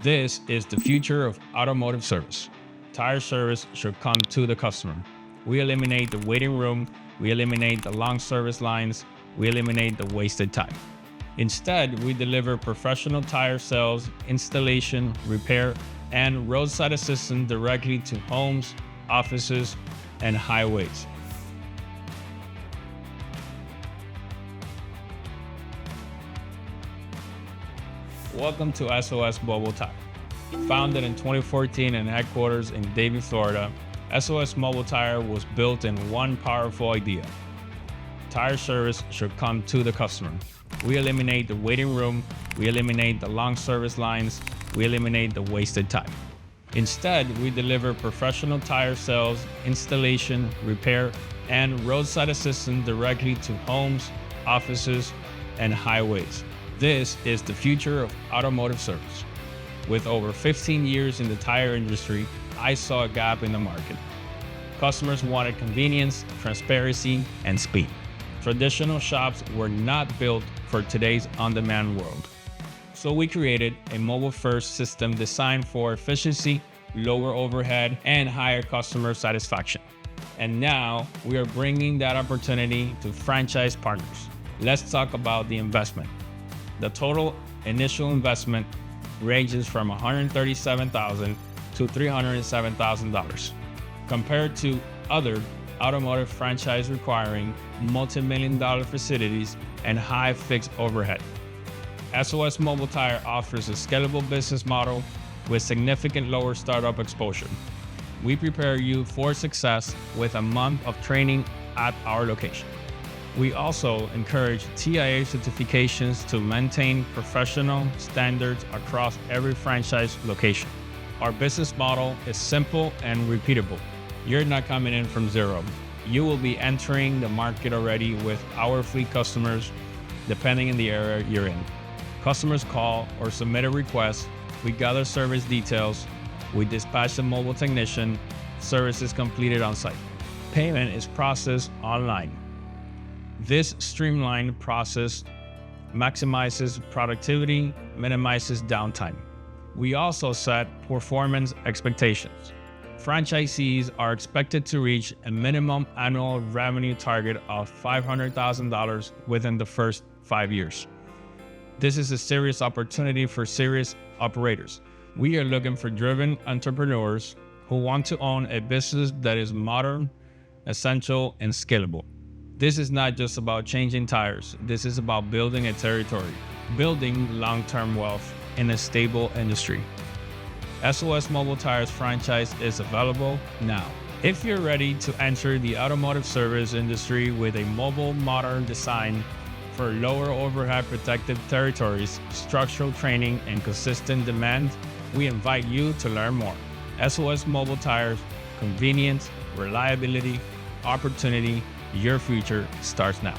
This is the future of automotive service. Tire service should come to the customer. We eliminate the waiting room, we eliminate the long service lines, we eliminate the wasted time. Instead, we deliver professional tire sales, installation, repair, and roadside assistance directly to homes, offices, and highways. Welcome to SOS Mobile Tire. Founded in 2014 and headquarters in Davie, Florida, SOS Mobile Tire was built in one powerful idea. Tire service should come to the customer. We eliminate the waiting room, we eliminate the long service lines, we eliminate the wasted time. Instead, we deliver professional tire sales, installation, repair, and roadside assistance directly to homes, offices, and highways. This is the future of automotive service. With over 15 years in the tire industry, I saw a gap in the market. Customers wanted convenience, transparency, and speed. Traditional shops were not built for today's on-demand world. So we created a mobile-first system designed for efficiency, lower overhead, and higher customer satisfaction. And now we are bringing that opportunity to franchise partners. Let's talk about the investment. The total initial investment ranges from $137,000 to $307,000, compared to other automotive franchise requiring multi-million-dollar facilities and high fixed overhead. SOS Mobile Tire offers a scalable business model with significant lower startup exposure. We prepare you for success with a month of training at our location. We also encourage TIA certifications to maintain professional standards across every franchise location. Our business model is simple and repeatable. You're not coming in from zero. You will be entering the market already with our fleet customers, depending on the area you're in. Customers call or submit a request, we gather service details, we dispatch a mobile technician, service is completed on site. Payment is processed online. This streamlined process maximizes productivity, minimizes downtime. We also set performance expectations. Franchisees are expected to reach a minimum annual revenue target of $500,000 within the first 5 years. This is a serious opportunity for serious operators. We are looking for driven entrepreneurs who want to own a business that is modern, essential, and scalable. This is not just about changing tires. This is about building a territory, building long-term wealth in a stable industry. SOS Mobile Tire's franchise is available now. If you're ready to enter the automotive service industry with a mobile, modern design for lower overhead protected territories, structural training, and consistent demand, we invite you to learn more. SOS Mobile Tire's convenience, reliability, opportunity, your future starts now.